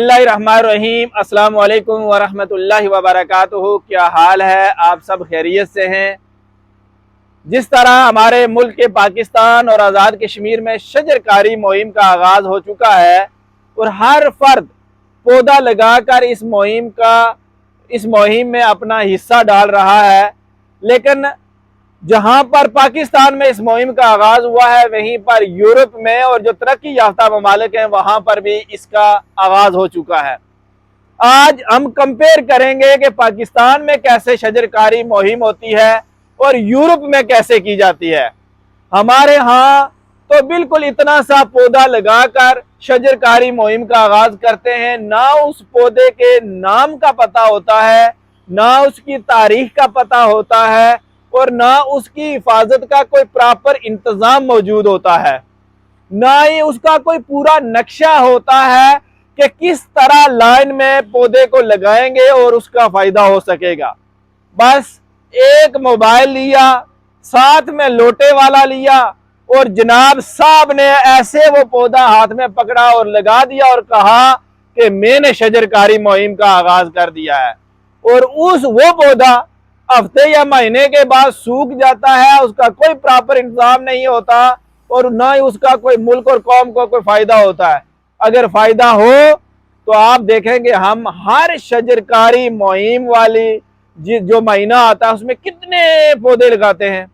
बिस्मिल्लाहिर्रहमानिर्रहीम। अस्सलाम वालेकुम वरहमतुल्लाहि वबरकातुहू। क्या हाल है? आप सब खैरियत से हैं? जिस तरह हमारे मुल्क के पाकिस्तान और आज़ाद कश्मीर में शजरकारी मुहिम का आगाज़ हो चुका है और हर फर्द पौधा लगाकर इस मुहिम में अपना हिस्सा डाल रहा है, लेकिन जहां पर पाकिस्तान में इस मुहिम का आगाज हुआ है वहीं पर यूरोप में और जो तरक्की याफ्ता ममालिक हैं वहां पर भी इसका आगाज हो चुका है। आज हम कंपेयर करेंगे कि पाकिस्तान में कैसे शजरकारी मुहिम होती है और यूरोप में कैसे की जाती है। हमारे यहाँ तो बिल्कुल इतना सा पौधा लगाकर शजरकारी मुहिम का आगाज करते हैं, ना उस पौधे के नाम का पता होता है, ना उसकी तारीख का पता होता है और ना उसकी हिफाजत का कोई प्रॉपर इंतजाम मौजूद होता है, ना ही उसका कोई पूरा नक्शा होता है कि किस तरह लाइन में पौधे को लगाएंगे और उसका फायदा हो सकेगा। बस एक मोबाइल लिया, साथ में लोटे वाला लिया और जनाब साहब ने ऐसे वो पौधा हाथ में पकड़ा और लगा दिया और कहा कि मैंने शजरकारी मुहिम का आगाज कर दिया है। और वो पौधा हफ्ते या महीने के बाद सूख जाता है, उसका कोई प्रॉपर इंतजाम नहीं होता और ना ही उसका कोई मुल्क और कौम को कोई फायदा होता है। अगर फायदा हो तो आप देखेंगे हम हर शजरकारी मुहिम वाली जो महीना आता है उसमें कितने पौधे लगाते हैं।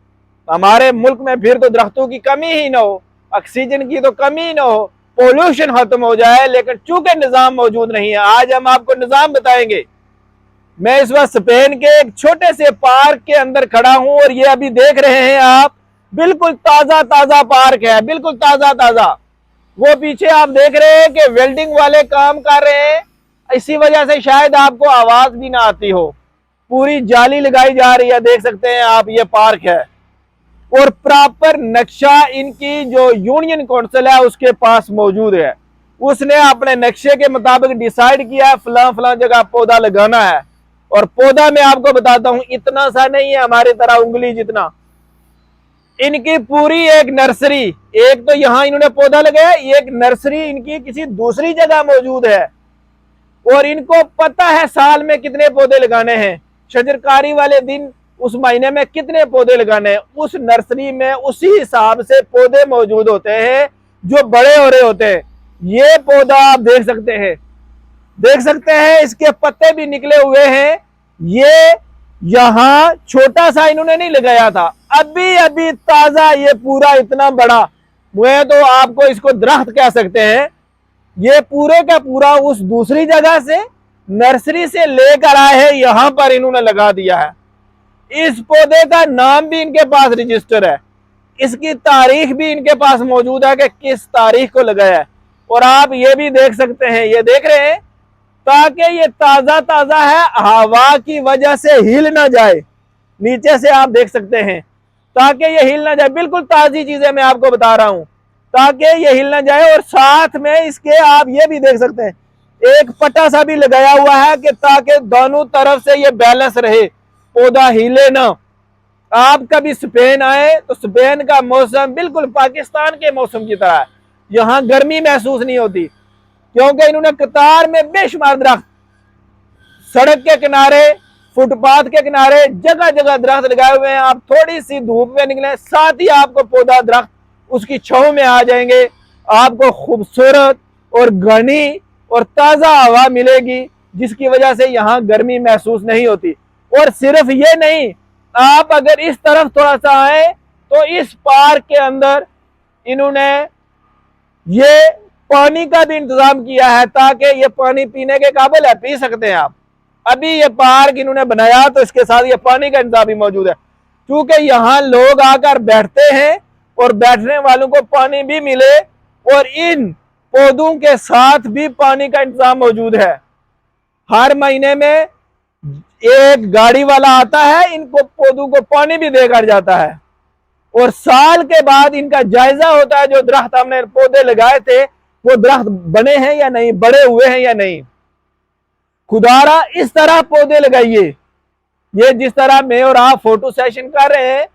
हमारे मुल्क में फिर तो दरख्तों की कमी ही ना हो, ऑक्सीजन की तो कमी ही ना हो, पोल्यूशन खत्म हो जाए, लेकिन चूंकि निजाम मौजूद नहीं है। आज हम आपको निजाम बताएंगे। मैं इस वक्त स्पेन के एक छोटे से पार्क के अंदर खड़ा हूं और ये अभी देख रहे हैं आप, बिल्कुल ताजा ताजा पार्क है, बिल्कुल ताजा ताजा। वो पीछे आप देख रहे हैं कि वेल्डिंग वाले काम कर रहे हैं, इसी वजह से शायद आपको आवाज भी ना आती हो। पूरी जाली लगाई जा रही है, देख सकते हैं आप, ये पार्क है और प्रॉपर नक्शा इनकी जो यूनियन काउंसिल है उसके पास मौजूद है। उसने अपने नक्शे के मुताबिक डिसाइड किया है फलां फलां जगह पौधा लगाना है। और पौधा मैं आपको बताता हूं इतना सा नहीं है, हमारी तरह उंगली जितना। इनकी पूरी एक नर्सरी, एक तो यहां इन्होंने पौधा लगाया, एक नर्सरी इनकी किसी दूसरी जगह मौजूद है और इनको पता है साल में कितने पौधे लगाने हैं, शजरकारी वाले दिन उस महीने में कितने पौधे लगाने हैं। उस नर्सरी में उसी हिसाब से पौधे मौजूद होते हैं जो बड़े हो रहे होते हैं। ये पौधा आप देख सकते हैं, इसके पत्ते भी निकले हुए हैं। ये यहां छोटा सा इन्होंने नहीं लगाया था, अभी अभी ताजा ये पूरा इतना बड़ा, मैं तो आपको इसको दरख्त कह सकते हैं। ये पूरे का पूरा उस दूसरी जगह से नर्सरी से लेकर आए हैं, यहां पर इन्होंने लगा दिया है। इस पौधे का नाम भी इनके पास रजिस्टर है, इसकी तारीख भी इनके पास मौजूद है कि किस तारीख को लगाया है। और आप ये भी देख सकते हैं, ये देख रहे हैं, ताकि ये ताजा ताजा है, हवा की वजह से हिल ना जाए। नीचे से आप देख सकते हैं, ताकि ये हिल ना जाए। बिल्कुल ताजी चीजें मैं आपको बता रहा हूं ताकि ये हिल ना जाए। और साथ में इसके आप ये भी देख सकते हैं, एक पट्टा सा भी लगाया हुआ है कि ताकि दोनों तरफ से ये बैलेंस रहे, पौधा हिले ना। आप कभी स्पेन आए तो स्पेन का मौसम बिल्कुल पाकिस्तान के मौसम की तरह है। यहाँ गर्मी महसूस नहीं होती क्योंकि इन्होंने कतार में बेशुमार दरख्त, सड़क के किनारे, फुटपाथ के किनारे जगह जगह दरख्त लगाए हुए हैं। आप थोड़ी सी धूप में निकले, साथ ही आपको पौधा दरख्त उसकी छांव में आ जाएंगे। आपको खूबसूरत और घनी और ताजा हवा मिलेगी, जिसकी वजह से यहाँ गर्मी महसूस नहीं होती। और सिर्फ ये नहीं, आप अगर इस तरफ थोड़ा सा आए तो इस पार्क के अंदर इन्होंने ये पानी का भी इंतजाम किया है, ताकि ये पानी पीने के काबिल है, पी सकते हैं आप। अभी ये पार्क इन्होंने बनाया तो इसके साथ ये पानी का इंतजाम भी मौजूद है, क्योंकि यहाँ लोग आकर बैठते हैं और बैठने वालों को पानी भी मिले। और इन पौधों के साथ भी पानी का इंतजाम मौजूद है। हर महीने में एक गाड़ी वाला आता है, इनको पौधों को पानी भी देकर जाता है और साल के बाद इनका जायजा होता है। जो दरख्त हमने पौधे लगाए थे वो दरख्त बने हैं या नहीं, बड़े हुए हैं या नहीं। खुदारा इस तरह पौधे लगाइए, ये जिस तरह मैं और आप फोटो सेशन कर रहे हैं,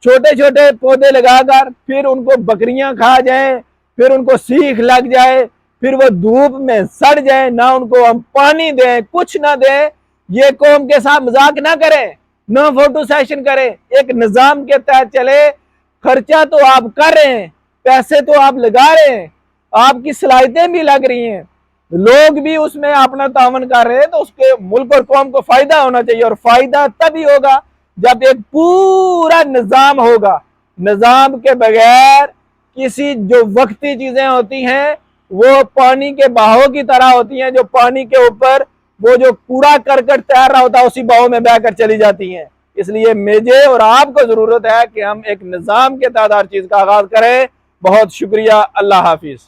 छोटे छोटे पौधे लगाकर फिर उनको बकरियां खा जाएं, फिर उनको सीख लग जाए, फिर वो धूप में सड़ जाए, ना उनको हम पानी दें, कुछ ना दें, ये कौम के साथ मजाक ना करें, ना फोटो सेशन करें, एक निजाम के तहत चले। खर्चा तो आप कर रहे हैं, पैसे तो आप लगा रहे हैं, आपकी सलाहियतें भी लग रही हैं, लोग भी उसमें अपना तावन कर रहे हैं, तो उसके मुल्क और कौम को फायदा होना चाहिए। और फायदा तभी होगा जब एक पूरा निजाम होगा। निजाम के बगैर किसी जो वक्ती चीजें होती हैं वो पानी के बहाव की तरह होती हैं, जो पानी के ऊपर वो जो कूड़ा करकट तैर रहा होता है उसी बहाव में बहकर चली जाती हैं। इसलिए मुझे और आपको जरूरत है कि हम एक निजाम के तहत हर चीज का आगाज करें। बहुत शुक्रिया। अल्लाह हाफिज।